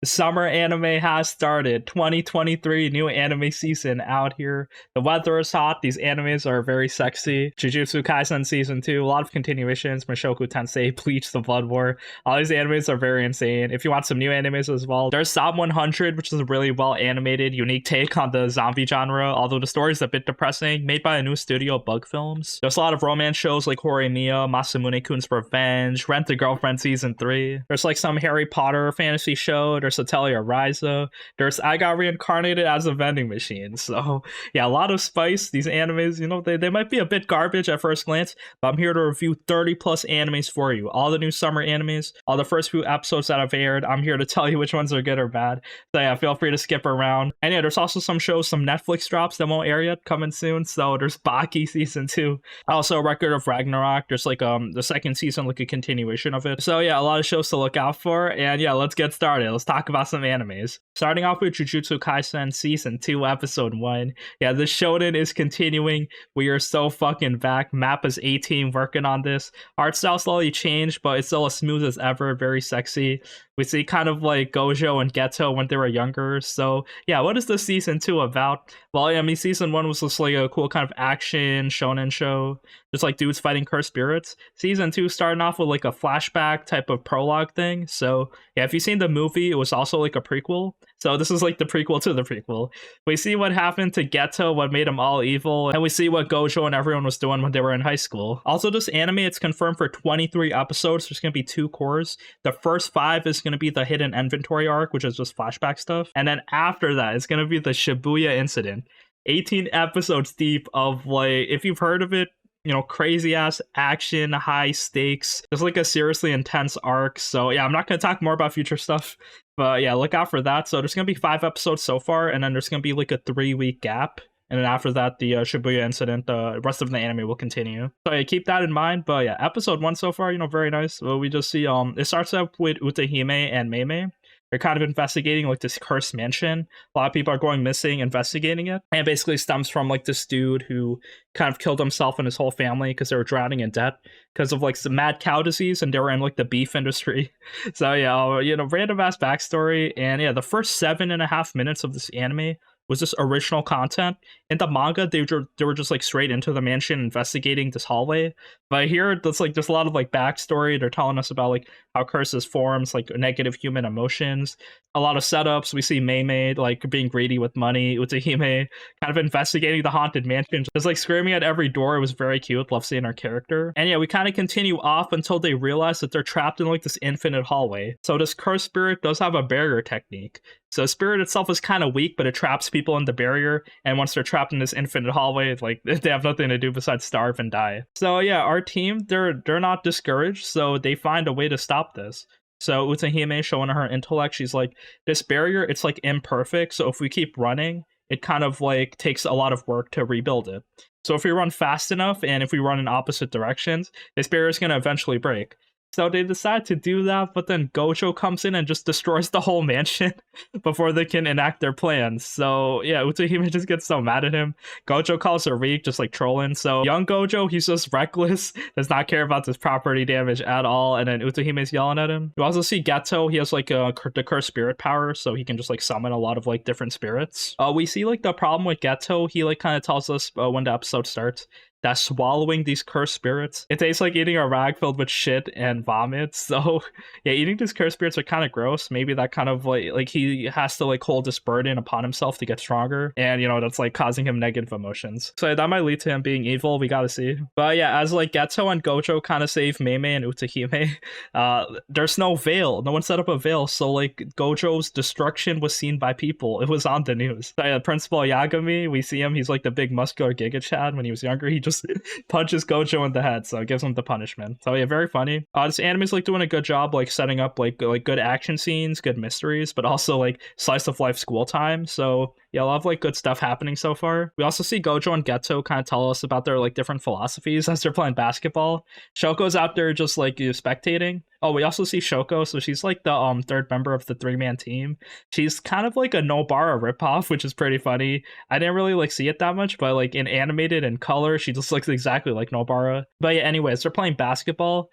Summer anime has started. 2023 new anime season out here. The weather is hot. These animes are very sexy. Jujutsu Kaisen season 2, a lot of continuations. Mushoku Tensei, Bleach, The Blood War. All these animes are very insane. If you want some new animes as well, there's Psalm 100, which is a really well animated, unique take on the zombie genre, although the story is a bit depressing, made by a new studio, Bug Films. There's a lot of romance shows like Horimiya, Masamune-kun's Revenge, Rent a Girlfriend season 3. There's like some Harry Potter fantasy show. There's Atelier, Ryza. There's I got reincarnated as a vending machine. So yeah, a lot of spice. These animes, they might be a bit garbage at first glance, but I'm here to review 30 plus animes for you. All the new summer animes, all the first few episodes that have aired. I'm here to tell you which ones are good or bad. So yeah, feel free to skip around. And yeah, there's also some shows, some Netflix drops that won't air yet coming soon. So there's Baki season 2. Also Record of Ragnarok. There's like the second season, like a continuation of it. So yeah, a lot of shows to look out for. And yeah, let's get started. Let's talk about some animes. Starting off with Jujutsu Kaisen season 2 episode 1. Yeah, the shonen is continuing. We are so fucking back. Mappa's 18 working on this. Art style slowly changed, but it's still as smooth as ever, very sexy. We see kind of like Gojo and Geto when they were younger. So yeah, what is this season 2 about? Well, yeah, I mean, season 1 was just like a cool kind of action shonen show, just like dudes fighting cursed spirits. Season 2 starting off with like a flashback type of prologue thing. So yeah, if you've seen the movie, it was also like a prequel. So this is like the prequel to the prequel. We see what happened to Geto, what made him all evil, and we see what Gojo and everyone was doing when they were in high school. Also, this anime, it's confirmed for 23 episodes. There's going to be 2 cores. The first 5 is going to be the hidden inventory arc, which is just flashback stuff. And then after that, it's going to be the Shibuya incident. 18 episodes deep of like, if you've heard of it, crazy ass action, high stakes. It's like a seriously intense arc. So yeah, I'm not going to talk more about future stuff, but yeah, look out for that. So there's going to be 5 episodes so far, and then there's going to be like a 3-week gap. And then after that, the Shibuya incident, the rest of the anime will continue. So yeah, keep that in mind. But yeah, episode 1 so far, very nice. Well, we just see, it starts up with Utahime and Meimei. They're kind of investigating like this cursed mansion. A lot of people are going missing, investigating it. And it basically stems from like this dude who kind of killed himself and his whole family because they were drowning in debt because of like some mad cow disease, and they were in like the beef industry. So yeah, random ass backstory. And yeah, the first 7.5 minutes of this anime was this original content. In the manga, they were just like straight into the mansion investigating this hallway. But here, there's like there's a lot of like backstory. They're telling us about like how curses forms, like negative human emotions. A lot of setups. We see Meimei like being greedy with money. Utahime kind of investigating the haunted mansion, just like screaming at every door. It was very cute. Love seeing our character. And yeah, we kind of continue off until they realize that they're trapped in like this infinite hallway. So this cursed spirit does have a barrier technique. So spirit itself is kind of weak, but it traps people in the barrier. And once they're trapped in this infinite hallway, like they have nothing to do besides starve and die. So yeah, our team, they're not discouraged. So they find a way to stop this. So Utahime showing her intellect, she's like, this barrier, it's like imperfect. So if we keep running, it kind of like takes a lot of work to rebuild it. So if we run fast enough and if we run in opposite directions, this barrier is going to eventually break. So they decide to do that, but then Gojo comes in and just destroys the whole mansion before they can enact their plans. So yeah, Utahime just gets so mad at him. Gojo calls her weak, just like trolling. So young Gojo, he's just reckless, does not care about this property damage at all. And then Utahime's yelling at him. You also see Geto, he has like the cursed spirit power, so he can just like summon a lot of like different spirits. We see like the problem with Geto, he like kind of tells us when the episode starts that swallowing these cursed spirits, it tastes like eating a rag filled with shit and vomit. So yeah, eating these cursed spirits are kind of gross. Maybe that kind of like he has to like hold this burden upon himself to get stronger, and that's like causing him negative emotions. So that might lead to him being evil. We gotta see. But yeah, as like Geto and Gojo kind of save Meimei and Utahime, there's no veil. No one set up a veil, so like Gojo's destruction was seen by people. It was on the news. So yeah, Principal Yagami, we see him. He's like the big muscular Giga Chad. When he was younger, he just punches Gojo in the head, so it gives him the punishment. So yeah, very funny. This anime is like doing a good job like setting up like good action scenes, good mysteries, but also like slice of life school time. So yeah, I love like good stuff happening so far. We also see Gojo and Geto kind of tell us about their like different philosophies as they're playing basketball. Shoko's out there just like spectating. Oh, we also see Shoko, so she's like the 3rd member of the 3-man team. She's kind of like a Nobara ripoff, which is pretty funny. I didn't really like see it that much, but like in animated and color, she just looks exactly like Nobara. But yeah, anyways, they're playing basketball.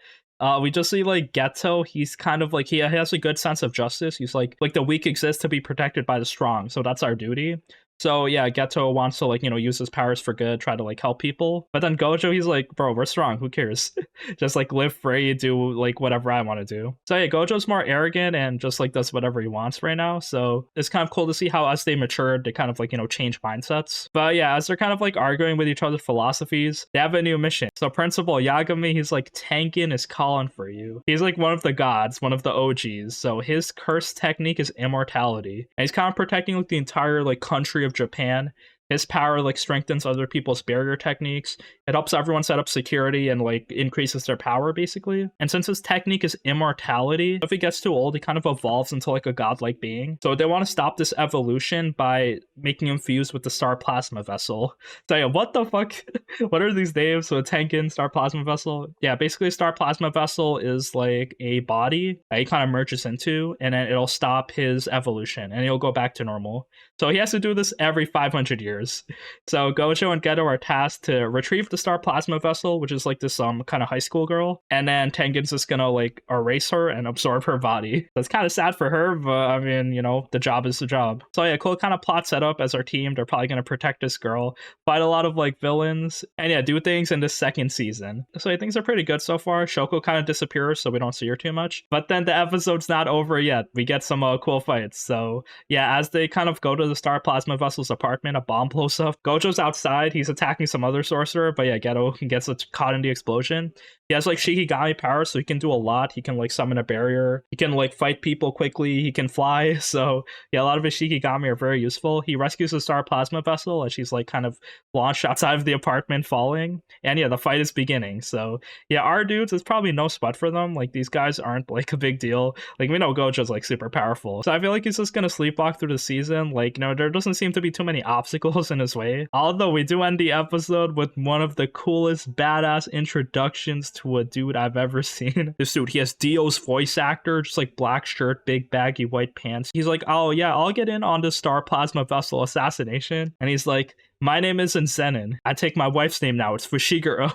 We just see like Geto. He's kind of like he has a good sense of justice. He's like the weak exist to be protected by the strong, so that's our duty. So yeah, Geto wants to like use his powers for good, try to like help people. But then Gojo, he's like, bro, we're strong. Who cares? Just like live free, do like whatever I want to do. So yeah, Gojo's more arrogant and just like does whatever he wants right now. So it's kind of cool to see how as they matured, they kind of like change mindsets. But yeah, as they're kind of like arguing with each other's philosophies, they have a new mission. So Principal Yagami, he's like, Tengen is calling for you. He's like one of the gods, one of the OGs. So his curse technique is immortality, and he's kind of protecting like the entire like country of Japan. His power like strengthens other people's barrier techniques. It helps everyone set up security and like increases their power basically. And since his technique is immortality, if he gets too old, he kind of evolves into like a godlike being. So they want to stop this evolution by making him fuse with the Star Plasma Vessel. So yeah, what the fuck? What are these names? So Tengen, Star Plasma Vessel. Yeah, basically Star Plasma Vessel is like a body that he kind of merges into, and then it'll stop his evolution and he'll go back to normal. So he has to do this every 500 years. So Gojo and Geto are tasked to retrieve the Star Plasma Vessel, which is like this kind of high school girl, and then Tengen's just gonna like erase her and absorb her body. That's kind of sad for her, but I mean, the job is the job. So yeah, cool kind of plot setup as our team. They're probably gonna protect this girl, fight a lot of like villains, and yeah, do things in the second season. So yeah, things are pretty good so far. Shoko kind of disappears, so we don't see her too much. But then the episode's not over yet. We get some cool fights. So yeah, as they kind of go to the Star Plasma Vessel's apartment, a bomb blows up. Gojo's outside. He's attacking some other sorcerer, but yeah, Geto gets caught in the explosion. He has like Shikigami power, so he can do a lot. He can like summon a barrier. He can like fight people quickly. He can fly. So yeah, a lot of his Shikigami are very useful. He rescues the Star Plasma Vessel as she's like kind of launched outside of the apartment, falling. And yeah, the fight is beginning. So yeah, our dudes, it's probably no sweat for them. Like these guys aren't like a big deal. Like we know Gojo's like super powerful. So I feel like he's just gonna sleepwalk through the season. Like, there doesn't seem to be too many obstacles in his way. Although we do end the episode with one of the coolest badass introductions to a dude I've ever seen. This dude, he has Dio's voice actor, just like black shirt, big baggy white pants. He's like, oh yeah, I'll get in on this Star Plasma Vessel assassination. And he's like, my name isn't Zenin. I take my wife's name now. It's Fushiguro.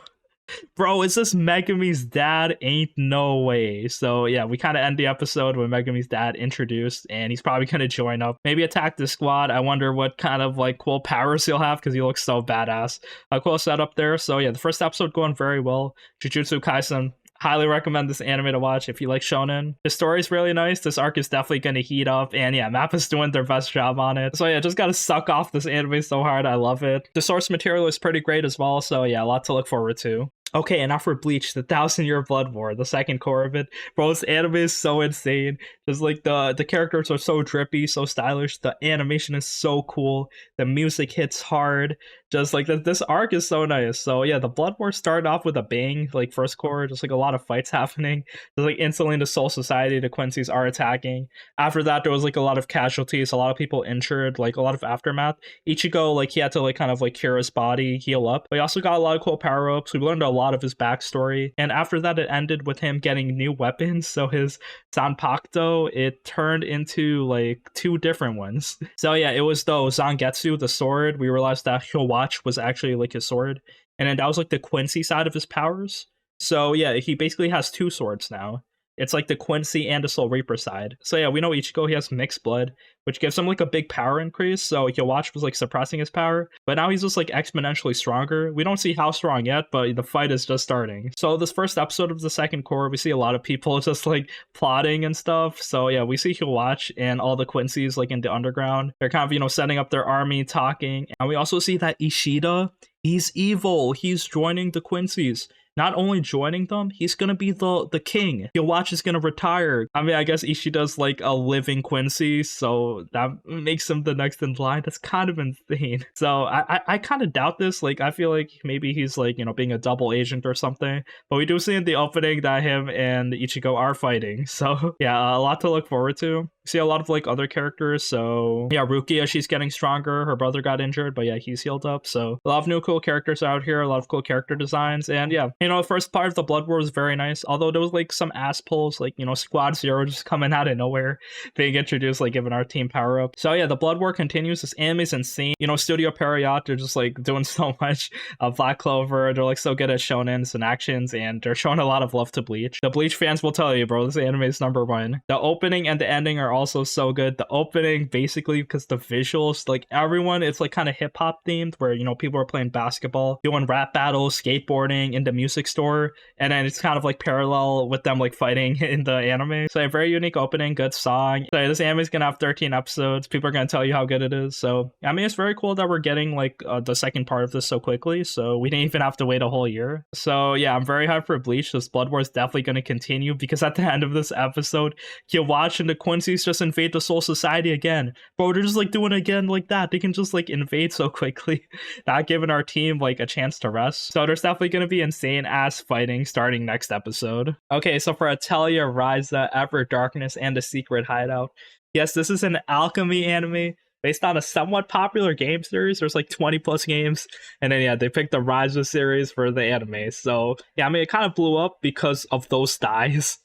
Bro, is this Megami's dad? Ain't no way. So yeah, we kind of end the episode with Megami's dad introduced, and he's probably gonna join up, maybe attack the squad. I wonder what kind of like cool powers he'll have, because he looks so badass. A cool setup there. So yeah, the first episode going very well. Jujutsu Kaisen, highly recommend this anime to watch if you like shonen. The story's really nice. This arc is definitely going to heat up, and yeah, Mappa's doing their best job on it. So yeah, just gotta suck off this anime so hard. I love it. The source material is pretty great as well, so yeah, a lot to look forward to. Okay, and now for Bleach, the 1,000-Year Blood War, the second core of it. Bro, this anime is so insane. Just like the characters are so drippy, so stylish. The animation is so cool. The music hits hard. Just like this arc is so nice. So yeah, the Blood War started off with a bang, like first core, just like a lot of fights happening. Just like instantly the Soul Society, the Quincy's are attacking. After that, there was like a lot of casualties, a lot of people injured, like a lot of aftermath. Ichigo, like he had to like kind of like cure his body, heal up. But he also got a lot of cool power-ups. We learned a lot of his backstory. And after that, it ended with him getting new weapons. So his Zanpakuto, it turned into like 2 different ones. So yeah, it was the Zangetsu, the sword. We realized that Hyowa was actually like his sword, and then that was like the Quincy side of his powers. So yeah, he basically has 2 swords now. It's like the Quincy and the Soul Reaper side. So yeah, we know Ichigo, he has mixed blood, which gives him like a big power increase. So Yowatch was like suppressing his power, but now he's just like exponentially stronger. We don't see how strong yet, but the fight is just starting. So this first episode of the second core, we see a lot of people just like plotting and stuff. So yeah, we see Yowatch and all the Quincy's like in the underground. They're kind of, setting up their army, talking. And we also see that Ishida, he's evil. He's joining the Quincy's. Not only joining them, he's gonna be the king. Yowatch is gonna retire. I mean, I guess Ishida's like a living Quincy, so that makes him the next in line. That's kind of insane. So I kind of doubt this. Like, I feel like maybe he's like, being a double agent or something. But we do see in the opening that him and Ichigo are fighting. So yeah, a lot to look forward to. See a lot of like other characters. So yeah, Rukia, she's getting stronger. Her brother got injured, but yeah, he's healed up. So a lot of new cool characters out here, a lot of cool character designs, and yeah, You know, the first part of the Blood War was very nice, although there was like some ass pulls, like, you know, Squad Zero just coming out of nowhere, being introduced, like giving our team power up. So yeah, the Blood War continues. This anime is insane. You know, Studio Period, they're just like doing so much. Black Clover, they're like so good at shonens and actions, and they're showing a lot of love to Bleach. The Bleach fans will tell you, bro, this anime is #1. The opening and the ending are also so good. The opening, basically, because the visuals, like everyone, it's like kind of hip hop themed, where, you know, people are playing basketball, doing rap battles, skateboarding in the music store, and then it's kind of like parallel with them like fighting in the anime. So a very unique opening, good song. So this anime is gonna have 13 episodes. People are gonna tell you how good it is. So I mean, it's very cool that we're getting like the second part of this so quickly, so we didn't even have to wait a whole year. So yeah, I'm very hyped for Bleach. This Blood War is definitely going to continue, because at the end of this episode, you watch and the Quincy's just invade the Soul Society again. Bro, they're just like doing it again like that. They can just like invade so quickly, not giving our team like a chance to rest. So there's definitely going to be insane ass fighting starting next episode. Okay, so for Atelier, Ryza, Ever Darkness, and the Secret Hideout. Yes, this is an alchemy anime based on a somewhat popular game series. There's like 20 plus games, and then yeah, they picked the Ryza series for the anime. So yeah, I mean, it kind of blew up because of those styles.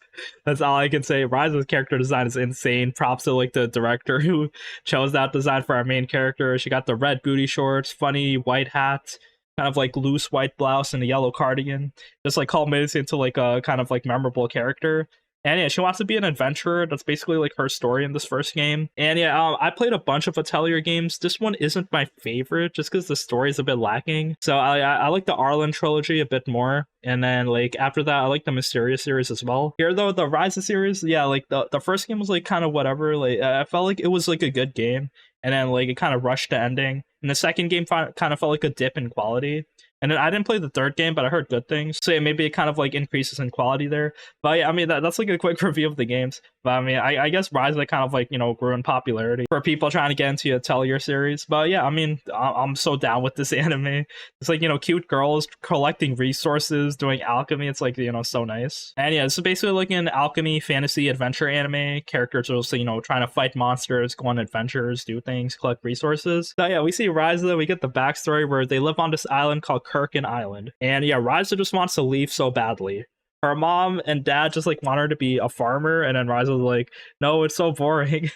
That's all I can say. Ryza's character design is insane. Props to like the director who chose that design for our main character. She got the red booty shorts, funny white hat, kind of like loose white blouse, and a yellow cardigan. Just like culminates into like a kind of like memorable character. And yeah, she wants to be an adventurer. That's basically like her story in this first game. And yeah, I played a bunch of Atelier games. This one isn't my favorite just because the story is a bit lacking. So I like the Arlen trilogy a bit more. And then like after that, I like the Mysterious series as well. Here though, the Ryza series, yeah, like the first game was like kind of whatever. Like I felt like it was like a good game. And then like it kind of rushed to ending. And the second game kind of felt like a dip in quality. And then I didn't play the third game, but I heard good things. So yeah, maybe it kind of like increases in quality there. But yeah, I mean, that's like a quick review of the games. But I mean, I guess Ryza kind of like, you know, grew in popularity for people trying to get into the Atelier series. But yeah, I mean, I'm so down with this anime. It's like, you know, cute girls collecting resources, doing alchemy. It's like, you know, so nice. And yeah, this is basically like an alchemy fantasy adventure anime. Characters are also, you know, trying to fight monsters, go on adventures, do things, collect resources. So yeah, we see Ryza, we get the backstory where they live on this island called Kirkin Island. And yeah, Ryza just wants to leave so badly. Her mom and dad just like want her to be a farmer, and then Ryza's like, no, it's so boring.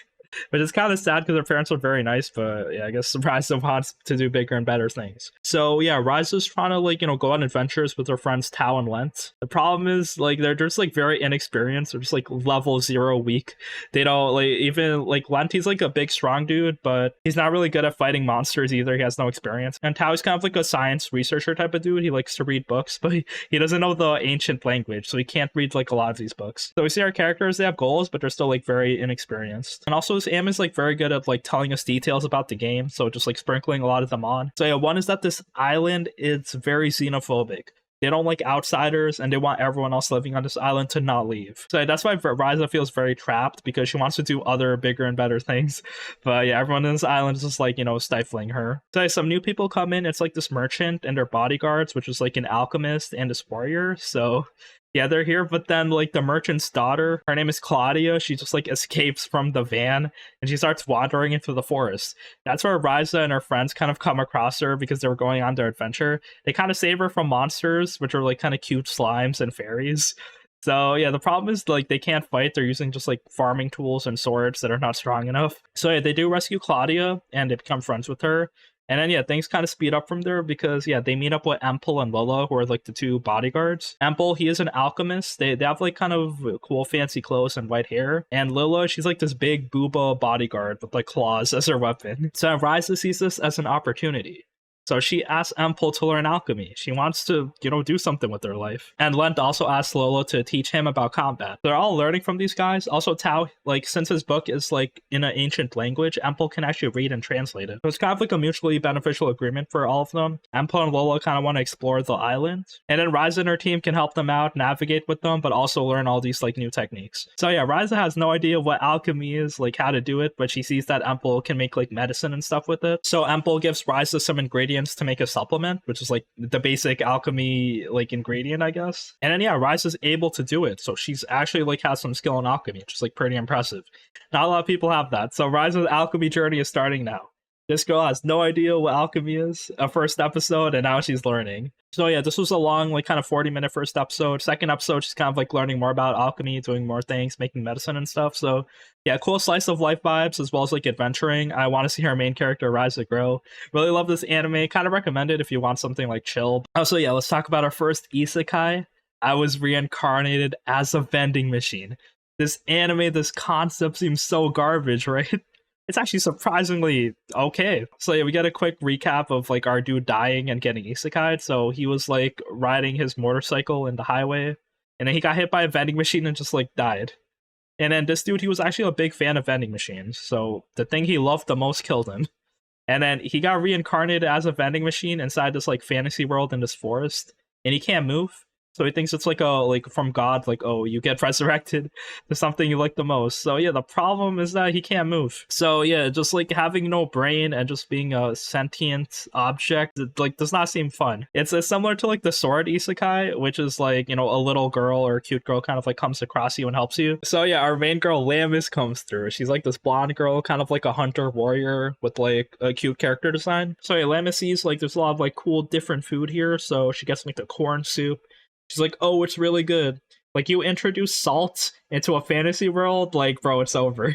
But it's kind of sad because her parents were very nice, but yeah, I guess Ryza wants to do bigger and better things. So yeah, Ryza's trying to like, you know, go on adventures with her friends Tao and Lent. The problem is like they're just like very inexperienced. They're just like level 0 weak. They don't like, even like Lent, he's like a big strong dude, but he's not really good at fighting monsters either. He has no experience. And Tao's kind of like a science researcher type of dude. He likes to read books, but he doesn't know the ancient language, so he can't read like a lot of these books. So we see our characters, they have goals, but they're still like very inexperienced. And also this anime is like very good at like telling us details about the game, so just like sprinkling a lot of them on. So yeah, one is that this island is very xenophobic. They don't like outsiders, and they want everyone else living on this island to not leave. So that's why Ryza feels very trapped, because she wants to do other bigger and better things. But yeah, everyone in this island is just like, you know, stifling her. So yeah, some new people come in. It's like this merchant and their bodyguards, which is like an alchemist and this warrior. So yeah, they're here, but then like the merchant's daughter, her name is Claudia, she just like escapes from the van and she starts wandering into the forest. That's where Ryza and her friends kind of come across her because they were going on their adventure. They kind of save her from monsters, which are like kind of cute slimes and fairies. So yeah, the problem is like they can't fight. They're using just like farming tools and swords that are not strong enough. So yeah, they do rescue Claudia and they become friends with her. And then, yeah, things kind of speed up from there because, yeah, they meet up with Empel and Lolo, who are, like, the two bodyguards. Empel, he is an alchemist. They have, like, kind of cool, fancy clothes and white hair. And Lolo, she's, like, this big booba bodyguard with, like, claws as her weapon. So Ryza sees this as an opportunity. So she asks Empel to learn alchemy. She wants to, you know, do something with her life. And Lent also asks Lolo to teach him about combat. They're all learning from these guys. Also, Tao, like, since his book is, like, in an ancient language, Empel can actually read and translate it. So it's kind of like a mutually beneficial agreement for all of them. Empel and Lolo kind of want to explore the island. And then Ryza and her team can help them out, navigate with them, but also learn all these, like, new techniques. So yeah, Ryza has no idea what alchemy is, like, how to do it, but she sees that Empel can make, like, medicine and stuff with it. So Empel gives Ryza some ingredients to make a supplement, which is like the basic alchemy like ingredient, I guess. And then yeah, Ryza's able to do it, so she's actually like has some skill in alchemy, which is like pretty impressive. Not a lot of people have that. So Ryza's alchemy journey is starting now. This girl has no idea what alchemy is. A first episode, and now she's learning. So yeah, this was a long, like, kind of 40-minute first episode. Second episode, she's kind of like learning more about alchemy, doing more things, making medicine and stuff. So yeah, cool slice of life vibes as well as like adventuring. I want to see our main character Ryza grow. Really love this anime. Kind of recommend it if you want something like chill. Also, yeah, let's talk about our first isekai. I was reincarnated as a vending machine. This anime, this concept seems so garbage, right? It's actually surprisingly okay. So yeah, we get a quick recap of like our dude dying and getting isekai'd. So he was like riding his motorcycle in the highway, and then he got hit by a vending machine and just like died. And then this dude, he was actually a big fan of vending machines. So the thing he loved the most killed him. And then he got reincarnated as a vending machine inside this like fantasy world in this forest, and he can't move. So he thinks it's like from God, like, oh, you get resurrected to something you like the most. So yeah, the problem is that he can't move. So yeah, just like having no brain and just being a sentient object, it, like, does not seem fun. It's similar to like the sword isekai, which is like, you know, a little girl or a cute girl kind of like comes across you and helps you. So yeah, our main girl Lamis comes through. She's like this blonde girl, kind of like a hunter warrior with like a cute character design. So yeah, Lamis sees like there's a lot of like cool different food here. So she gets like the corn soup. She's like, oh, it's really good. Like, you introduce salt into a fantasy world, like, bro, it's over.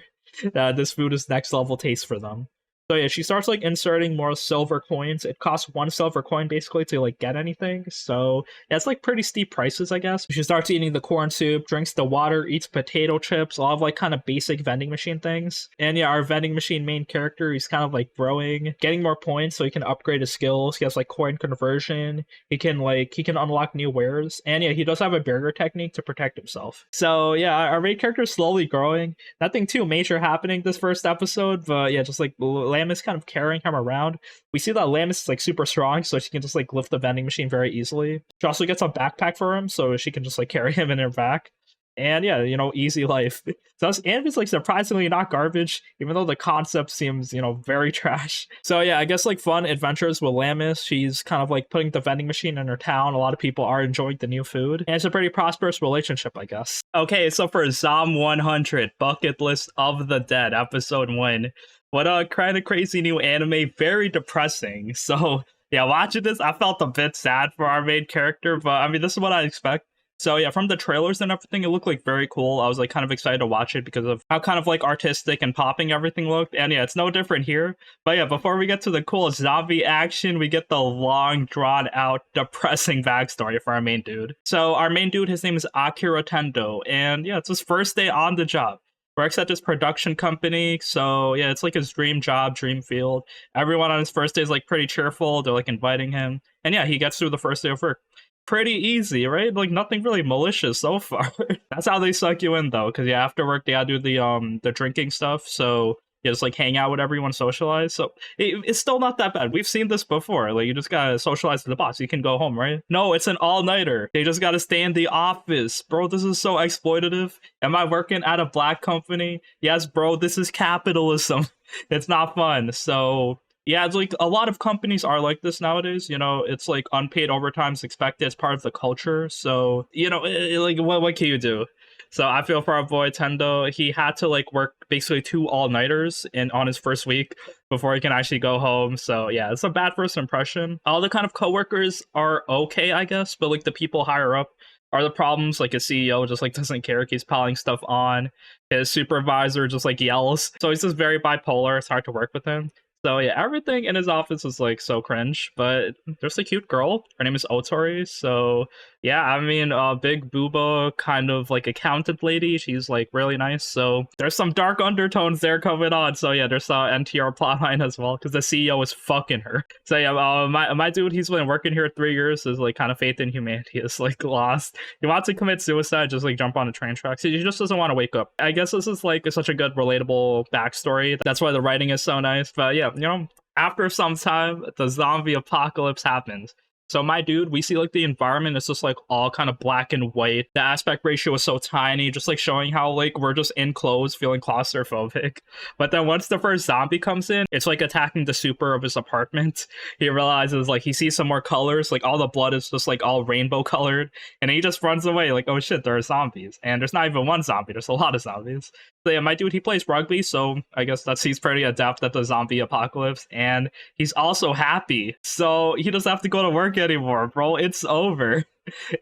This food is next level taste for them. So yeah, she starts like inserting more silver coins. It costs 1 silver coin basically to like get anything. So yeah, it's like pretty steep prices, I guess. She starts eating the corn soup, drinks the water, eats potato chips, a lot of like kind of basic vending machine things. And yeah, our vending machine main character, he's kind of like growing, getting more points so he can upgrade his skills. He has like coin conversion. He can unlock new wares. And yeah, he does have a barrier technique to protect himself. So yeah, our main character is slowly growing. Nothing too major happening this first episode, but yeah, just like Lamis kind of carrying him around. We see that Lamis is like super strong, so she can just like lift the vending machine very easily. She also gets a backpack for him, so she can just like carry him in her back. And yeah, you know, easy life. So this anime is like surprisingly not garbage, even though the concept seems, you know, very trash. So yeah, I guess like fun adventures with Lamis. She's kind of like putting the vending machine in her town. A lot of people are enjoying the new food. And it's a pretty prosperous relationship, I guess. Okay, so for Zom 100, Bucket List of the Dead, episode 1. What a kind of crazy new anime, very depressing. So yeah, watching this, I felt a bit sad for our main character, but I mean, this is what I expect. So yeah, from the trailers and everything, it looked like very cool. I was like kind of excited to watch it because of how kind of like artistic and popping everything looked. And yeah, it's no different here. But yeah, before we get to the cool zombie action, we get the long, drawn out, depressing backstory for our main dude. So our main dude, his name is Akira Tendo. And yeah, it's his first day on the job. Works at this production company, so yeah, it's like his dream job, dream field. Everyone on his first day is like pretty cheerful. They're like inviting him. And yeah, he gets through the first day of work. Pretty easy, right? Like nothing really malicious so far. That's how they suck you in though, because yeah, after work they gotta do the drinking stuff. So you just like hang out with everyone, socialize. So it's still not that bad. We've seen this before. Like you just gotta socialize with the boss. You can go home, right? No, it's an all-nighter. They just gotta stay in the office. Bro, this is so exploitative. Am I working at a black company? Yes, bro, this is capitalism. It's not fun. So yeah, it's like a lot of companies are like this nowadays. You know, it's like unpaid overtime is expected as part of the culture. So, you know, like what can you do? So I feel for our boy Tendo. He had to like work basically 2 all-nighters on his first week before he can actually go home. So yeah, it's a bad first impression. All the kind of coworkers are okay, I guess, but like the people higher up are the problems. Like his CEO just like doesn't care, keeps piling stuff on. His supervisor just like yells. So he's just very bipolar. It's hard to work with him. So yeah, everything in his office is like so cringe, but there's a cute girl. Her name is Otori. So yeah, I mean, big booba kind of like accountant lady. She's like really nice. So there's some dark undertones there coming on. So yeah, there's NTR plotline as well because the CEO is fucking her. So yeah, my dude, he's been working here 3 years. His like kind of faith in humanity is like lost. He wants to commit suicide, just like jump on a train track. So he just doesn't want to wake up. I guess this is like such a good relatable backstory. That's why the writing is so nice. But yeah, you know, after some time, the zombie apocalypse happens. So my dude, we see like the environment is just like all kind of black and white. The aspect ratio is so tiny, just like showing how like we're just in clothes feeling claustrophobic. But then once the first zombie comes in, it's like attacking the super of his apartment. He realizes like he sees some more colors, like all the blood is just like all rainbow colored, and he just runs away like, oh shit, there are zombies. And there's not even one zombie, there's a lot of zombies. So yeah, my dude, he plays rugby, so I guess he's pretty adept at the zombie apocalypse, and he's also happy. So he doesn't have to go to work anymore, bro. It's over.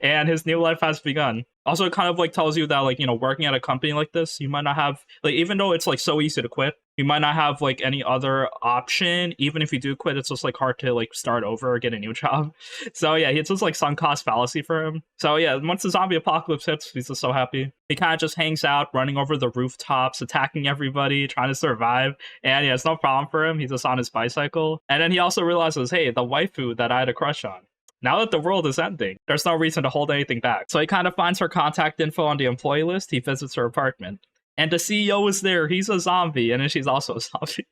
And his new life has begun. Also, it kind of like tells you that, like, you know, working at a company like this, you might not have, like, even though it's like so easy to quit, you might not have like any other option. Even if you do quit, it's just like hard to like start over or get a new job. So yeah, it's just like sunk cost fallacy for him. So yeah, once the zombie apocalypse hits, he's just so happy. He kind of just hangs out, running over the rooftops, attacking everybody, trying to survive. And yeah, it's no problem for him. He's just on his bicycle. And then he also realizes, hey, the waifu that I had a crush on, now that the world is ending, there's no reason to hold anything back. So he kind of finds her contact info on the employee list. He visits her apartment. And the CEO is there. He's a zombie. And then she's also a zombie.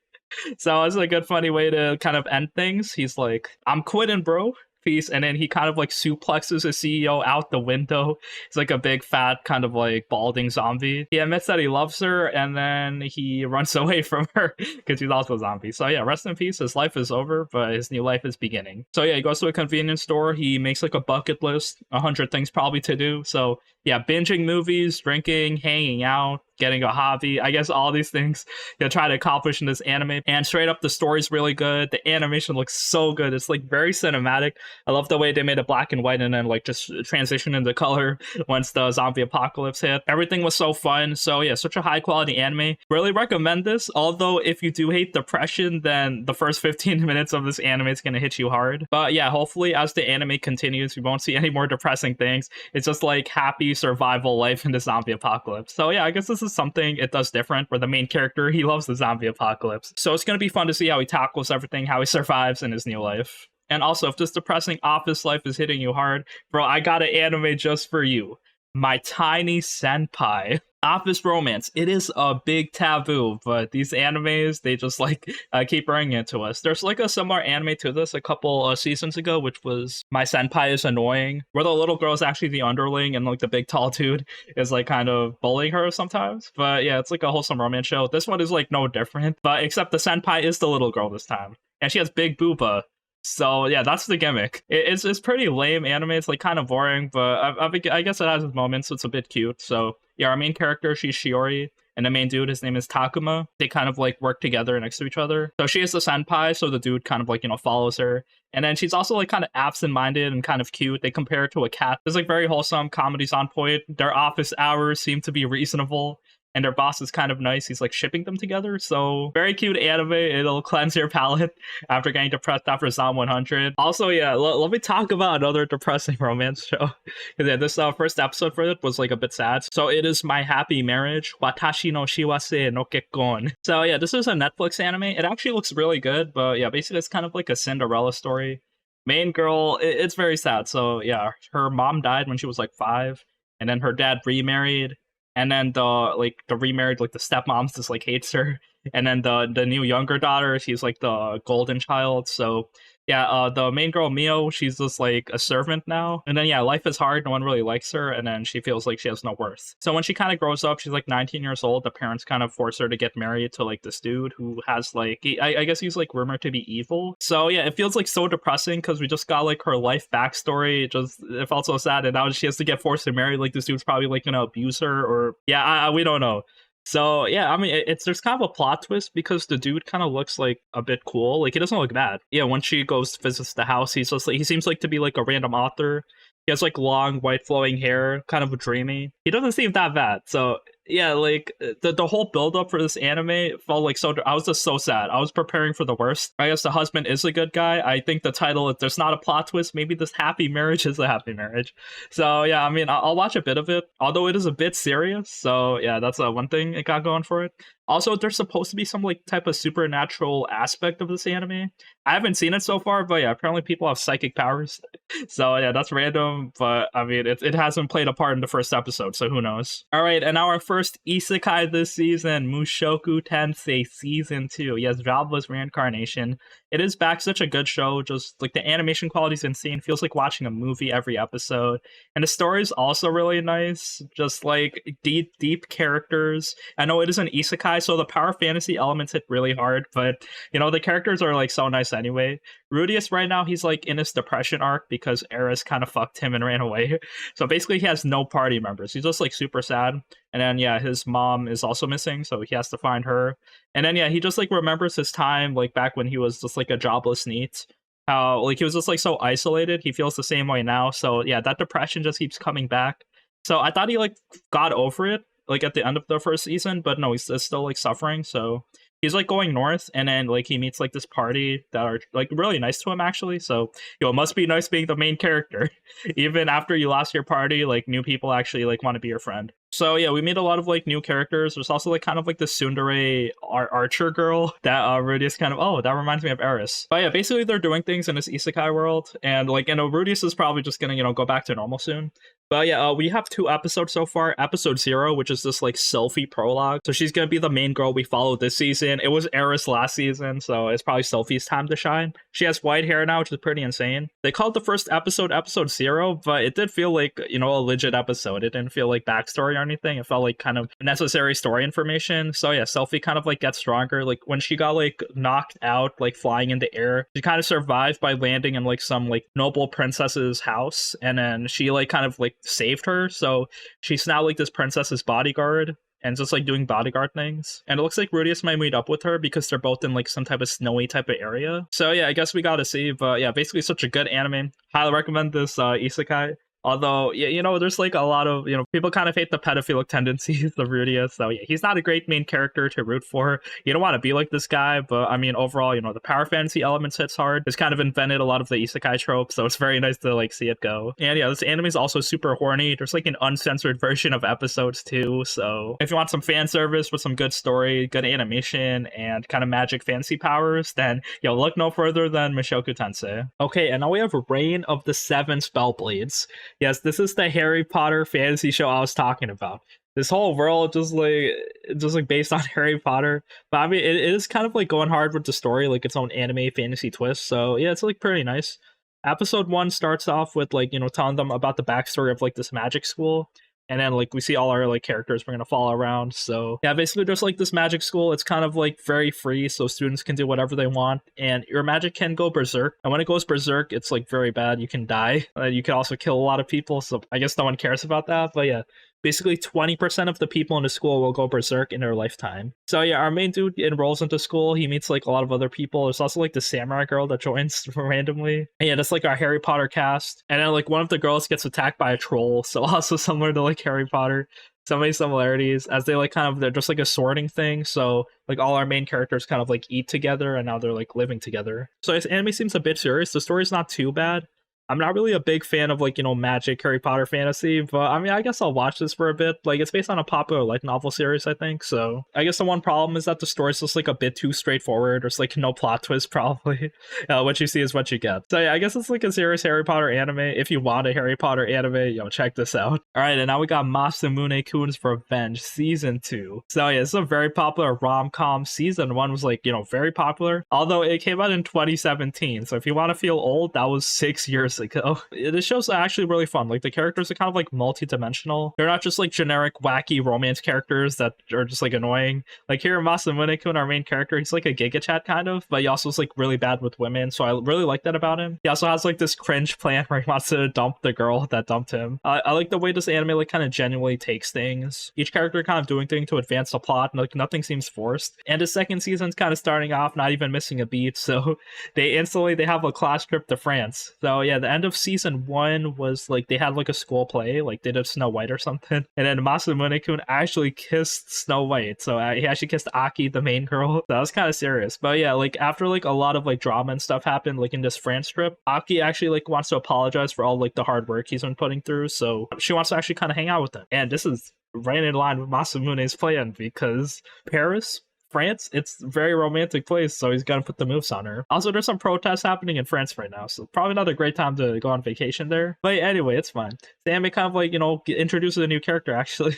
So it's a good, funny way to kind of end things. He's like, I'm quitting, bro. Peace. And then he kind of like suplexes his CEO out the window. He's like a big, fat, kind of like balding zombie. He admits that he loves her, and then he runs away from her because he's also a zombie. So yeah, rest in peace. His life is over, but his new life is beginning. So yeah, he goes to a convenience store. He makes like a bucket list, 100 things probably to do. So yeah, binging movies, drinking, hanging out, getting a hobby. I guess all these things you'll try to accomplish in this anime. And straight up, the story's really good. The animation looks so good. It's like very cinematic. I love the way they made it black and white and then like just transition into color once the zombie apocalypse hit. Everything was so fun. So yeah, such a high quality anime. Really recommend this. Although if you do hate depression, then the first 15 minutes of this anime is going to hit you hard. But yeah, hopefully as the anime continues, you won't see any more depressing things. It's just like happy survival life in the zombie apocalypse. So yeah, I guess this is something it does different, where the main character, he loves the zombie apocalypse. So it's going to be fun to see how he tackles everything, how he survives in his new life. And also, if this depressing office life is hitting you hard, bro, I got an anime just for you. My Tiny Senpai. Office romance. It is a big taboo, but these animes, they just like keep bringing it to us. There's like a similar anime to this a couple seasons ago, which was My Senpai is Annoying, where the little girl is actually the underling and like the big tall dude is like kind of bullying her sometimes. But yeah, it's like a wholesome romance show. This one is like no different, but except the senpai is the little girl this time, and she has big booba. So yeah, that's the gimmick. It's pretty lame anime. It's like kind of boring, but I guess it has its moments. So it's a bit cute. So yeah, our main character, she's Shiori, and the main dude, his name is Takuma. They kind of like work together next to each other. So she is the senpai, so the dude kind of like, you know, follows her. And then she's also like kind of absent-minded and kind of cute. They compare her to a cat. It's like very wholesome. Comedy's on point. Their office hours seem to be reasonable. And their boss is kind of nice. He's like shipping them together. So very cute anime. It'll cleanse your palate after getting depressed after Zom 100. Also, yeah, let me talk about another depressing romance show. Because yeah, this first episode for it was like a bit sad. So it is My Happy Marriage, Watashi no Shiwase no Kekkon. So yeah, this is a Netflix anime. It actually looks really good. But yeah, basically it's kind of like a Cinderella story. Main girl, it's very sad. So yeah, her mom died when she was like 5. And then her dad remarried. And then the remarried, like the stepmom just like hates her. And then the new younger daughter, she's like the golden child. So yeah, the main girl Mio, she's just like a servant now. And then yeah, life is hard. No one really likes her, and then she feels like she has no worth. So when she kind of grows up, she's like 19 years old. The parents kind of force her to get married to like this dude who has like I guess he's like rumored to be evil. So yeah, it feels like so depressing because we just got like her life backstory. It felt so sad, and now she has to get forced to marry like this dude's probably like gonna abuse her, or yeah, we don't know. So yeah, I mean, there's kind of a plot twist because the dude kind of looks like a bit cool. Like he doesn't look bad. Yeah, when she goes to visits the house, he's just like, he seems like to be like a random author. He has like long white flowing hair, kind of dreamy. He doesn't seem that bad. So yeah, like the whole build up for this anime felt like so. I was just so sad. I was preparing for the worst. I guess the husband is a good guy. I think the title, there's not a plot twist. Maybe this happy marriage is a happy marriage. So yeah, I mean, I'll watch a bit of it, although it is a bit serious. So yeah, that's one thing it got going for it. Also, there's supposed to be some like type of supernatural aspect of this anime. I haven't seen it so far, but yeah, apparently people have psychic powers. So yeah, that's random, but I mean, it hasn't played a part in the first episode, so who knows? All right, and our first isekai this season, Mushoku Tensei Season 2. Yes, Jobless Reincarnation. It is back, such a good show. Just like the animation quality is insane. Feels like watching a movie every episode, and the story is also really nice. Just like deep characters. I know it is an isekai, so the power fantasy elements hit really hard, but the characters are like so nice anyway. Rudius right now, he's like in his depression arc because Eris kind of fucked him and ran away. So basically he has no party members. He's just like super sad. And then yeah, his mom is also missing, so he has to find her. And then yeah, he just like remembers his time like back when he was just like a jobless NEET. How like he was just like so isolated. He feels the same way now. So yeah, that depression just keeps coming back. So I thought he like got over it like at the end of the first season, but no, he's still like suffering. So he's like going north, and then like he meets like this party that are like really nice to him actually. So it must be nice being the main character. Even after you lost your party, like new people actually like want to be your friend. So yeah, we meet a lot of like new characters. There's also like kind of like the tsundere archer girl that Rudius kind of, oh, that reminds me of Eris. But yeah, basically they're doing things in this isekai world, and like Rudius is probably just gonna go back to normal soon. But yeah, we have 2 episodes so far. Episode 0, which is this like selfie prologue. So she's gonna be the main girl we follow this season. It was Eris last season, so it's probably Sophie's time to shine. She has white hair now, which is pretty insane. They called the first episode Episode 0, but it did feel like, a legit episode. It didn't feel like backstory or anything. It felt like kind of necessary story information. So yeah, Sophie kind of like gets stronger. Like when she got like knocked out, like flying in the air, she kind of survived by landing in like some like noble princess's house, and then she like kind of like saved her. So she's now like this princess's bodyguard and just like doing bodyguard things. And it looks like Rudius might meet up with her because they're both in like some type of snowy type of area. So yeah, I guess we gotta see. But yeah, basically such a good anime. Highly recommend this isekai. Although, yeah, there's like a lot of, people kind of hate the pedophilic tendencies of Rudius. So yeah, he's not a great main character to root for. You don't want to be like this guy, but I mean, overall, the power fantasy elements hits hard. It's kind of invented a lot of the isekai tropes, so it's very nice to like see it go. And yeah, this anime is also super horny. There's like an uncensored version of episodes too. So if you want some fan service with some good story, good animation, and kind of magic fantasy powers, then look no further than Mushoku Tensei. Okay, and now we have Reign of the Seven Spellblades. Yes, this is the Harry Potter fantasy show I was talking about. This whole world just like based on Harry Potter. But I mean, it is kind of like going hard with the story, like its own anime fantasy twist. So yeah, it's like pretty nice. Episode 1 starts off with like, telling them about the backstory of like this magic school. And then like we see all our like characters we're gonna follow around. So yeah, basically just like this magic school, it's kind of like very free, so students can do whatever they want, and your magic can go berserk. And when it goes berserk, it's like very bad. You can die. You can also kill a lot of people. So I guess no one cares about that. But yeah, basically 20% of the people in the school will go berserk in their lifetime. So yeah, our main dude enrolls into school. He meets like a lot of other people. There's also like the samurai girl that joins randomly. And yeah, that's like our Harry Potter cast. And then like one of the girls gets attacked by a troll. So also similar to like Harry Potter. So many similarities, as they like kind of, they're just like a sorting thing. So like all our main characters kind of like eat together, and now they're like living together. So this anime seems a bit serious. The story's not too bad. I'm not really a big fan of like, magic Harry Potter fantasy, but I mean, I guess I'll watch this for a bit. Like, it's based on a popular light novel series, I think. So I guess the one problem is that the story's just like a bit too straightforward. There's like no plot twist, probably. What you see is what you get. So yeah, I guess it's like a serious Harry Potter anime. If you want a Harry Potter anime, check this out. All right, and now we got Masamune-kun's Revenge Season 2. So yeah, it's a very popular rom-com. Season 1 was like, very popular, although it came out in 2017. So if you want to feel old, that was 6 years ago. This show's actually really fun. Like the characters are kind of like multi-dimensional. They're not just like generic wacky romance characters that are just like annoying. Like here, Masamune-kun, our main character, he's like a Giga Chat kind of, but he also is like really bad with women. So I really like that about him. He also has like this cringe plan where he wants to dump the girl that dumped him. I like the way this anime like kind of genuinely takes things. Each character kind of doing things to advance the plot, and like nothing seems forced. And the second season's kind of starting off not even missing a beat. So they have a class trip to France. So yeah, the end of season 1 was like they had like a school play, like they did Snow White or something, and then Masamune-kun actually kissed Snow White. So he actually kissed Aki, the main girl. So that was kind of serious. But yeah, like after like a lot of like drama and stuff happened like in this France trip, Aki actually like wants to apologize for all like the hard work he's been putting through. So she wants to actually kind of hang out with him, and this is right in line with Masamune's plan, because Paris France, it's a very romantic place, so he's gonna put the moves on her. Also, there's some protests happening in France right now, so probably not a great time to go on vacation there. But anyway, it's fine. The anime kind of like, introduces a new character actually.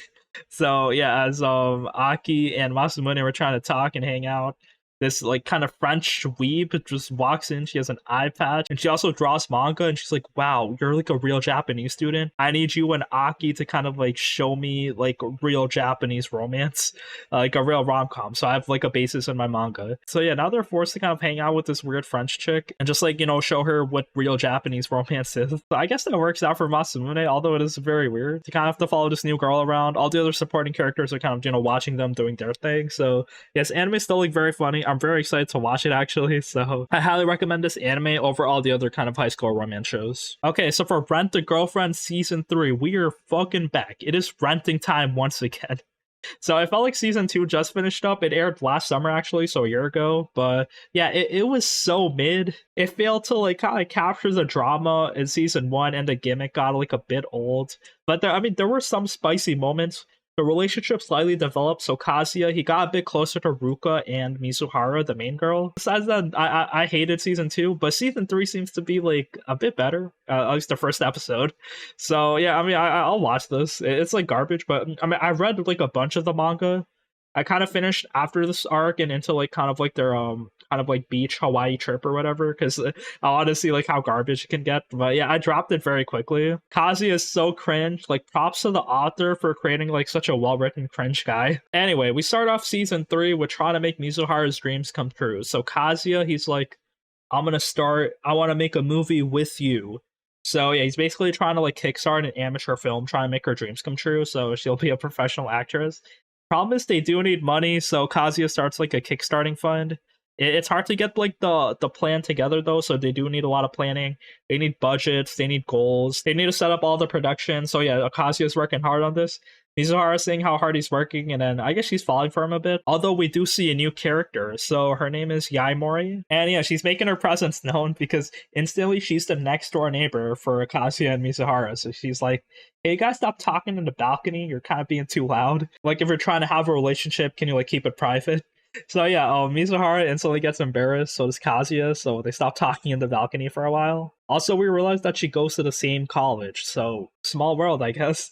So yeah, as Aki and Masamune were trying to talk and hang out, this like kind of French weeb just walks in. She has an eye patch and she also draws manga, and she's like, wow, you're like a real Japanese student. I need you and Aki to kind of like show me like real Japanese romance, like a real rom-com, so I have like a basis in my manga. So yeah, now they're forced to kind of hang out with this weird French chick and just like, show her what real Japanese romance is. So I guess that works out for Masamune, although it is very weird to kind of have to follow this new girl around. All the other supporting characters are kind of, watching them doing their thing. So yes, anime is still like very funny. I'm very excited to watch it actually, so I highly recommend this anime over all the other kind of high school romance shows. Okay, so for Rent a Girlfriend Season 3, we are fucking back. It is renting time once again. So I felt like Season 2 just finished up. It aired last summer actually, so a year ago, but yeah, it was so mid. It failed to like kind of capture the drama in Season 1, and the gimmick got like a bit old. But there were some spicy moments. The relationship slightly developed, so Kazuya, he got a bit closer to Ruka and Mizuhara, the main girl. Besides that, I hated Season 2, but Season 3 seems to be, like, a bit better, at least the first episode. So, yeah, I'll watch this. It's, like, garbage, but, I read, like, a bunch of the manga. I kind of finished after this arc and into, like, kind of, like, their, kind of, like, beach Hawaii trip or whatever, because I want to see, like, how garbage it can get. But, yeah, I dropped it very quickly. Kazuya is so cringe. Like, props to the author for creating, like, such a well-written cringe guy. Anyway, we start off Season 3 with trying to make Mizuhara's dreams come true. So, Kazuya, he's like, I want to make a movie with you. So, yeah, he's basically trying to, like, kickstart an amateur film, trying to make her dreams come true, so she'll be a professional actress. Problem is, they do need money, so Kazuya starts like a kickstarting fund. It's hard to get like the plan together though, so they do need a lot of planning. They need budgets, they need goals, they need to set up all the production. So yeah, Kazuya's working hard on this. Mizuhara seeing how hard he's working, and then I guess she's falling for him a bit. Although we do see a new character, so her name is Yaimori. And yeah, she's making her presence known because instantly she's the next door neighbor for Kazuya and Mizuhara. So she's like, hey, you guys stop talking in the balcony, you're kind of being too loud. Like if you're trying to have a relationship, can you like keep it private? So yeah, Mizuhara instantly gets embarrassed, so does Kazuya, so they stop talking in the balcony for a while. Also, we realized that she goes to the same college, so small world, I guess.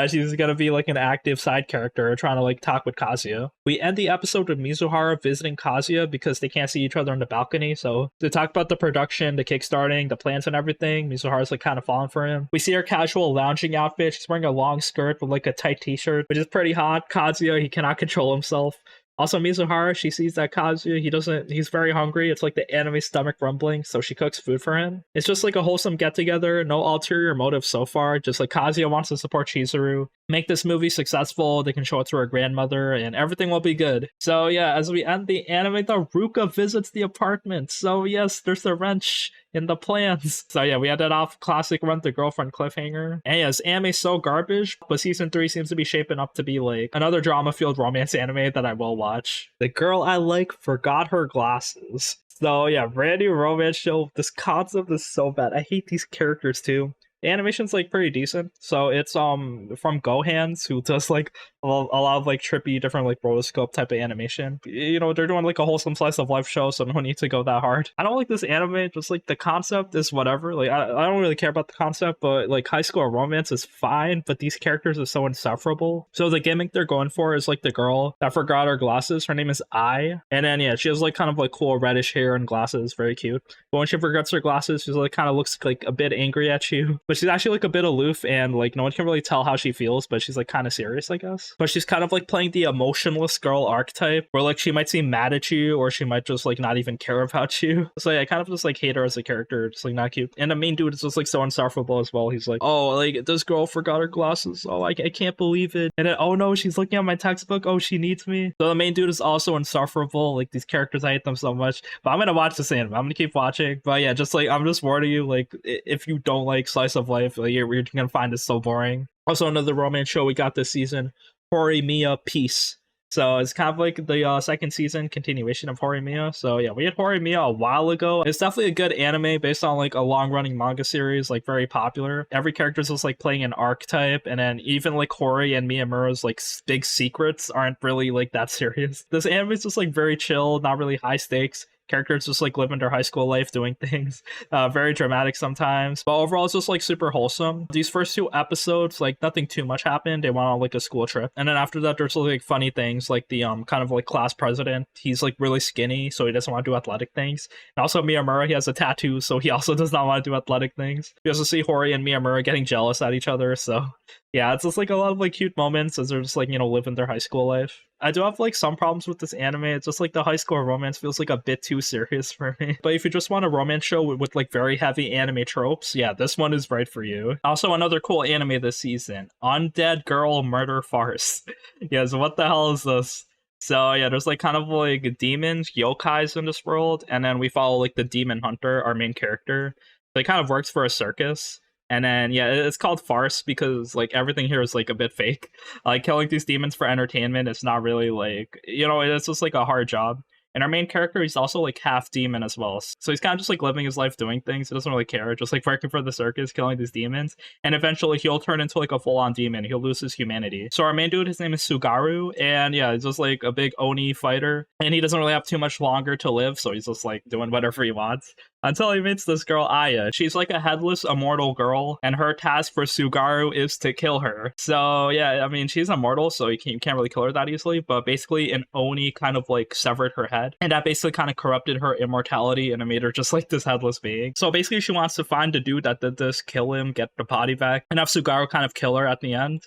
She's gonna be like an active side character trying to like talk with Kazuya. We end the episode with Mizuhara visiting Kazuya because they can't see each other on the balcony, so they talk about the production, the kickstarting, the plans and everything. Mizuhara's like kind of falling for him. We see her casual lounging outfit. She's wearing a long skirt with like a tight t-shirt, which is pretty hot. Kazuya, he cannot control himself. Also, Mizuhara, she sees that Kazuya, he's very hungry. It's like the anime stomach rumbling, so she cooks food for him. It's just like a wholesome get-together, no ulterior motive so far, just like Kazuya wants to support Chizuru, make this movie successful, they can show it to her grandmother, and everything will be good. So yeah, as we end the anime, the Ruka visits the apartment, so yes, there's a wrench in the plans. So yeah, we ended off classic Rent the Girlfriend cliffhanger. And yes, anime's so garbage, but Season 3 seems to be shaping up to be like another drama-filled romance anime that I will watch. The girl I like forgot her glasses. So yeah, brand new romance show. This concept is so bad. I hate these characters too. The animation's like pretty decent. So it's from Gohan's, who does like a lot of like trippy different like rotoscope type of animation. They're doing like a wholesome slice of life show, so no need to go that hard. I don't like this anime, just like the concept is whatever. Like I don't really care about the concept, but like high school romance is fine, but these characters are so insufferable. So the gimmick they're going for is like the girl that forgot her glasses. Her name is Ai, and then yeah, she has like kind of like cool reddish hair and glasses, very cute. But when she forgets her glasses, she's like kind of looks like a bit angry at you, but she's actually like a bit aloof, and like no one can really tell how she feels, but she's like kind of serious, I guess. But she's kind of like playing the emotionless girl archetype, where like she might seem mad at you, or she might just like not even care about you. So yeah, I kind of just like hate her as a character, just like not cute. And the main dude is just like so insufferable as well. He's like, oh, like this girl forgot her glasses. Oh, I can't believe it. And then, oh no, she's looking at my textbook. Oh, she needs me. So the main dude is also insufferable. Like these characters, I hate them so much. But I'm gonna watch this anime. I'm gonna keep watching. But yeah, just like I'm just warning you, like if you don't like slice of life, like you're gonna find it so boring. Also, another romance show we got this season, Horimiya Peace. So it's kind of like the second season continuation of Horimiya. So yeah, we had Horimiya a while ago. It's definitely a good anime based on like a long running manga series, like very popular. Every character is just like playing an archetype, and then even like Hori and Miyamura's like big secrets aren't really like that serious. This anime is just like very chill, not really high stakes. Characters just like living their high school life doing things. Very dramatic sometimes, but overall it's just like super wholesome. These first two episodes, like nothing too much happened. They went on like a school trip, and then after that there's like funny things like the kind of like class president. He's like really skinny, so he doesn't want to do athletic things. And also Miyamura, he has a tattoo, so he also does not want to do athletic things. You also see Hori and Miyamura getting jealous at each other, so yeah, it's just like a lot of like cute moments as they're just like, you know, living their high school life. I do have like some problems with this anime. It's just like the high school romance feels like a bit too serious for me. But if you just want a romance show with like very heavy anime tropes, yeah, this one is right for you. Also, another cool anime this season, Undead Girl Murder Farce. Yeah, so what the hell is this? So yeah, there's like kind of like demons, yokais in this world, and then we follow like the demon hunter, our main character. So he kind of works for a circus. And then yeah, it's called Farce because like everything here is like a bit fake. Like killing these demons for entertainment, it's not really like, you know, it's just like a hard job. And our main character, he's also like half demon as well. So he's kind of just like living his life doing things. He doesn't really care, just like working for the circus, killing these demons. And eventually he'll turn into like a full-on demon. He'll lose his humanity. So our main dude, his name is Sugaru. And yeah, he's just like a big Oni fighter. And he doesn't really have too much longer to live. So he's just like doing whatever he wants. Until he meets this girl, Aya. She's like a headless, immortal girl, and her task for Sugaru is to kill her. So, yeah, I mean, she's immortal, so you can't really kill her that easily, but basically an Oni kind of like severed her head, and that basically kind of corrupted her immortality, and it made her just like this headless being. So basically, she wants to find the dude that did this, kill him, get the body back, and have Sugaru kind of kill her at the end.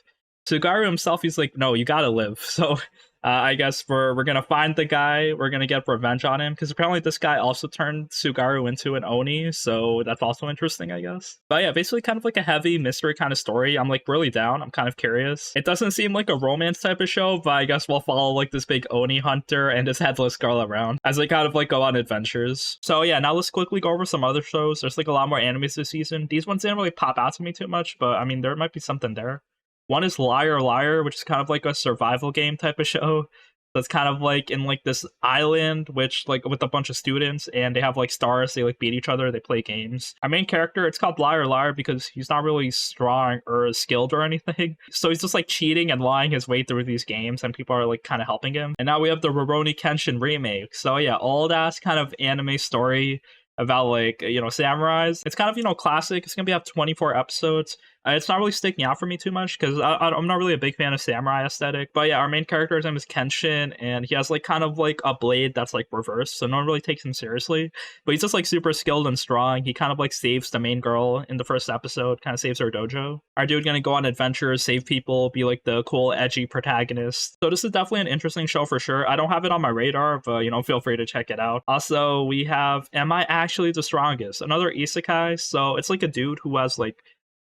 Sugaru himself, he's like, no, you gotta live. So I guess we're gonna find the guy. We're gonna get revenge on him because apparently this guy also turned Sugaru into an Oni, so that's also interesting, I guess. But yeah, basically kind of like a heavy mystery kind of story. I'm like really down. I'm kind of curious. It doesn't seem like a romance type of show, but I guess we'll follow like this big Oni hunter and his headless girl around as they kind of like go on adventures. So yeah, now let's quickly go over some other shows. There's like a lot more animes this season. These ones didn't really pop out to me too much, but I mean there might be something there. One is Liar Liar, which is kind of like a survival game type of show. That's kind of like in like this island, which like with a bunch of students, and they have like stars. They like beat each other. They play games. Our main character, it's called Liar Liar because he's not really strong or skilled or anything. So he's just like cheating and lying his way through these games, and people are like kind of helping him. And now we have the Rurouni Kenshin remake. So yeah, all that's kind of anime story about like, you know, samurais. It's kind of, you know, classic. It's gonna be have 24 episodes. It's not really sticking out for me too much because I'm not really a big fan of samurai aesthetic. But yeah, our main character's name is Kenshin, and he has like kind of like a blade that's like reversed, so no one really takes him seriously. But he's just like super skilled and strong. He kind of like saves the main girl in the first episode, kind of saves her dojo. Our dude gonna go on adventures, save people, be like the cool, edgy protagonist. So this is definitely an interesting show for sure. I don't have it on my radar, but you know, feel free to check it out. Also, we have Am I Actually the Strongest? Another isekai. So it's like a dude who has like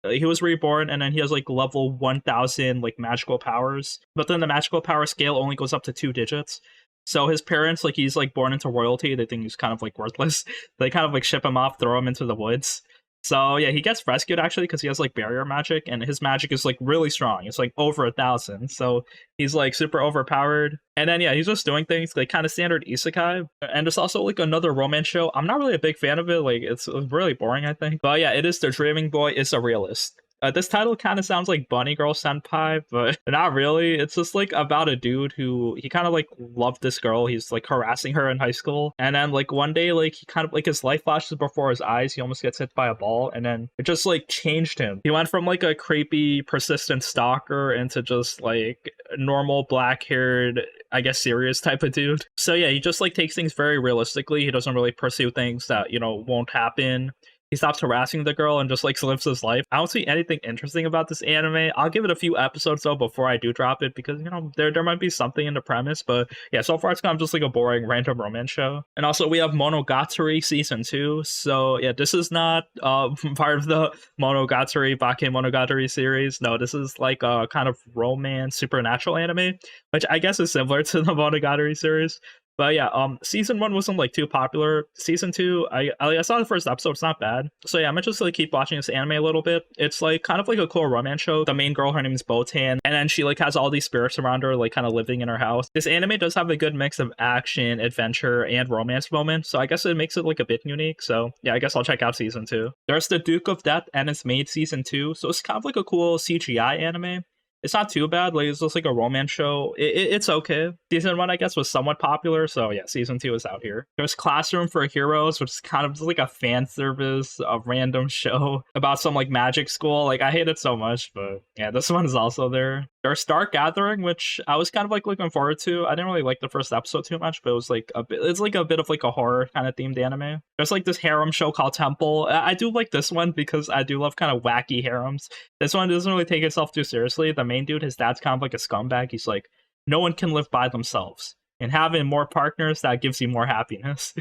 he was reborn and then he has like level 1000 like magical powers, but then the magical power scale only goes up to 2 digits. So his parents, like he's like born into royalty, they think he's kind of like worthless. They kind of like ship him off, throw him into the woods. So yeah, he gets rescued actually because he has like barrier magic, and his magic is like really strong. It's like over 1000. So he's like super overpowered. And then yeah, he's just doing things like kind of standard isekai. And there's also like another romance show. I'm not really a big fan of it. Like it's really boring, I think. But yeah, it is The Dreaming Boy is a Realist. This title kind of sounds like Bunny Girl Senpai, but not really. It's just like about a dude who he kind of like loved this girl. He's like harassing her in high school, and then like one day, like he kind of like his life flashes before his eyes. He almost gets hit by a ball, and then it just like changed him. He went from like a creepy, persistent stalker into just like normal black-haired, I guess, serious type of dude. So yeah, he just like takes things very realistically. He doesn't really pursue things that, you know, won't happen. He stops harassing the girl and just like lives his life. I don't see anything interesting about this anime. I'll give it a few episodes though before I do drop it because, you know, there might be something in the premise. But yeah, so far it's kind of just like a boring random romance show. And also we have Monogatari season 2. So yeah, this is not part of the Monogatari Bakemonogatari series. No, this is like a kind of romance supernatural anime, which I guess is similar to the Monogatari series. But yeah, season 1 wasn't like too popular. Season 2, I saw the first episode. It's not bad. So yeah, I'm just like keep watching this anime a little bit. It's like kind of like a cool romance show. The main girl, her name is Botan, and then she like has all these spirits around her, like kind of living in her house. This anime does have a good mix of action, adventure, and romance moments. So I guess it makes it like a bit unique. So yeah, I guess I'll check out season 2. There's the Duke of Death and his Maid season 2. So it's kind of like a cool CGI anime. It's not too bad. Like it's just like a romance show. It's okay. Season 1, I guess, was somewhat popular. So yeah, season 2 is out here. There's Classroom for Heroes, which is kind of just like a fan service, a random show about some like magic school. Like I hate it so much, but yeah, this one is also there. There's Dark Gathering, which I was kind of like looking forward to. I didn't really like the first episode too much, but it was like a bit. It's like a bit of like a horror kind of themed anime. There's like this harem show called Temple. I do like this one because I do love kind of wacky harems. This one doesn't really take itself too seriously. The main dude, his dad's kind of like a scumbag. He's like, no one can live by themselves, and having more partners, that gives you more happiness.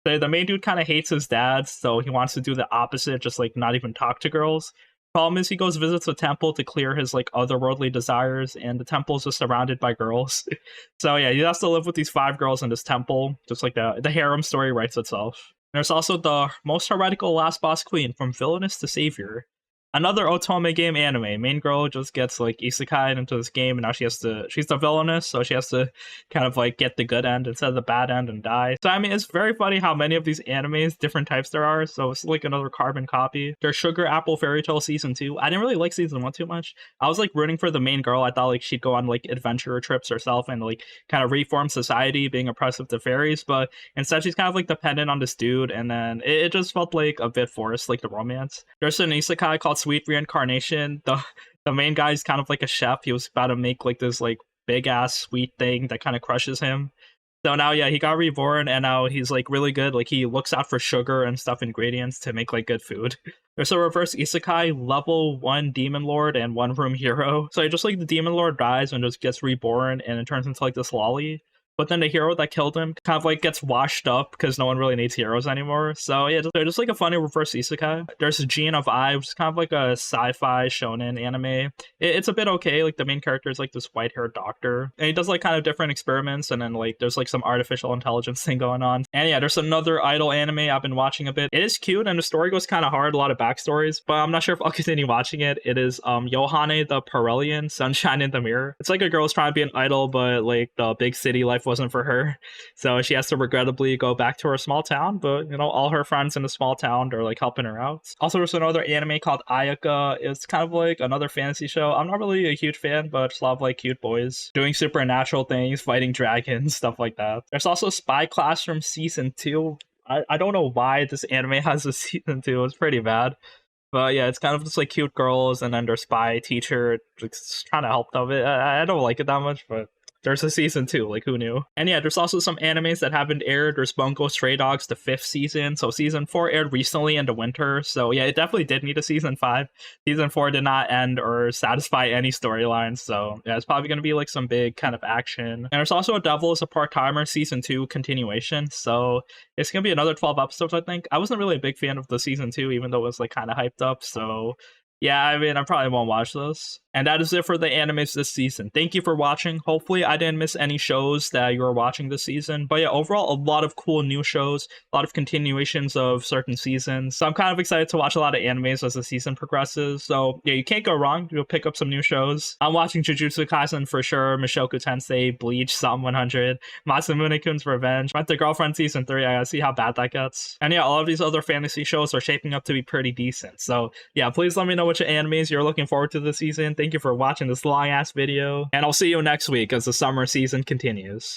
The main dude kind of hates his dad, so he wants to do the opposite, just like not even talk to girls. Problem is, he goes visits a temple to clear his like otherworldly desires, and the temple is just surrounded by girls. So yeah, he has to live with these 5 girls in this temple, just like the harem story writes itself. There's also the most heretical last boss queen, from villainous to savior. Another Otome game anime. Main girl just gets like isekai into this game, and now she's the villainess, so she has to kind of like get the good end instead of the bad end and die. So I mean, it's very funny how many of these animes, different types there are, so it's like another carbon copy. There's Sugar Apple Fairy Tale season 2. I didn't really like season 1 too much. I was like rooting for the main girl. I thought like she'd go on like adventure trips herself and like kind of reform society, being oppressive to fairies, but instead she's kind of like dependent on this dude, and then it just felt like a bit forced, like the romance. There's an isekai called Sweet Reincarnation. The main guy's kind of like a chef. He was about to make like this like big ass sweet thing that kind of crushes him. So now yeah, he got reborn, and now he's like really good. Like he looks out for sugar and stuff, ingredients to make like good food. There's a reverse isekai, level 1 demon lord and 1 room hero. So just like the demon lord dies and just gets reborn, and it turns into like this lolly. But then the hero that killed him kind of like gets washed up because no one really needs heroes anymore. So yeah, they're just like a funny reverse isekai. There's Gene of I, which is kind of like a sci-fi shonen anime. It's a bit okay. Like the main character is like this white-haired doctor, and he does like kind of different experiments, and then like there's like some artificial intelligence thing going on. And yeah, there's another idol anime I've been watching a bit. It is cute, and the story goes kind of hard, a lot of backstories, but I'm not sure if I'll continue watching it. It is Yohane the Parelian, Sunshine in the Mirror. It's like a girl's trying to be an idol, but like the big city life wasn't for her, so she has to regrettably go back to her small town, but you know, all her friends in the small town are like helping her out. Also, there's another anime called Ayaka. It's kind of like another fantasy show. I'm not really a huge fan, but just love like cute boys doing supernatural things, fighting dragons, stuff like that. There's also Spy Classroom season 2. I don't know why this anime has a season 2. It's pretty bad. But yeah, it's kind of just like cute girls, and then their spy teacher just trying to help them. I don't like it that much, but there's a season 2, like who knew? And yeah, there's also some animes that haven't aired. There's Bungo Stray Dogs, the 5th season. So season 4 aired recently in the winter. So yeah, it definitely did need a season 5. Season 4 did not end or satisfy any storylines. So yeah, it's probably going to be like some big kind of action. And there's also a Devil is a Part-Timer season 2 continuation. So it's going to be another 12 episodes, I think. I wasn't really a big fan of the season 2, even though it was like kind of hyped up. So yeah, I mean, I probably won't watch those. And that is it for the animes this season. Thank you for watching. Hopefully I didn't miss any shows that you were watching this season. But yeah, overall, a lot of cool new shows, a lot of continuations of certain seasons. So I'm kind of excited to watch a lot of animes as the season progresses. So yeah, you can't go wrong. You'll pick up some new shows. I'm watching Jujutsu Kaisen for sure, Mushoku Tensei, Bleach, Psalm 100, Masamune-kun's Revenge, Rent the Girlfriend season 3. I gotta see how bad that gets. And yeah, all of these other fantasy shows are shaping up to be pretty decent. So yeah, please let me know which animes you're looking forward to this season. Thank you for watching this long ass video, and I'll see you next week as the summer season continues.